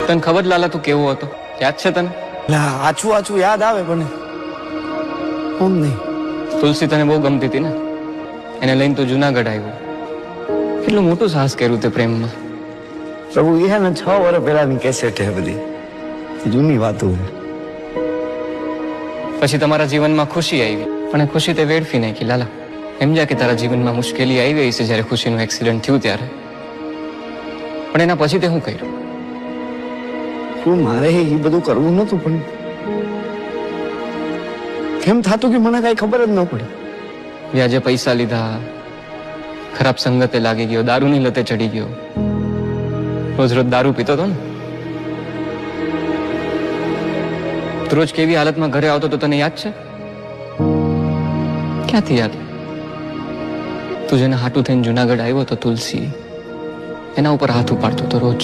તને ખબર લાલા તું કેવો હતો? યાદ છે તને? આછું આછું યાદ આવે પણ કોણ નહીં. તુલસી તને બહુ ગમતી હતી ને, એને લઈને તું જુનાગઢ આવ્યો. કેટલું મોટું સાહસ કર્યું તે પ્રેમમાં. પ્રભુ એ હે ને 6 વર્ષ પહેલાની કેસેટ હે બધી, જૂની વાતો હે. પછી તમારા જીવનમાં ખુશી આવી, પણ એ ખુશી તે વેડફી નાખી લાલા. સમજ્યા કે તારા જીવનમાં મુશ્કેલી આવી છે જ્યારે ખુશીનું એક્સિડન્ટ થયું ત્યારે, પણ એના પછી તે શું કર્યું? શું મારે એ બધું કરવું નતું, પણ કેમ થતું કે મને કઈ ખબર જ ન પડી. વ્યાજે પૈસા લીધા, ખરાબ સંગતે લાગી ગયો, દારૂની લતે ચડી ગયો, રોજ રોજ દારૂ પીતો હતો ને. રોજ કેવી હાલતમાં ઘરે આવતો તો તને યાદ છે? ક્યાંથી યાદ? તું જેને હાટું થઈને જુનાગઢ આવ્યો તો તુલસી, એના ઉપર હાથ ઉપાડતો તો રોજ.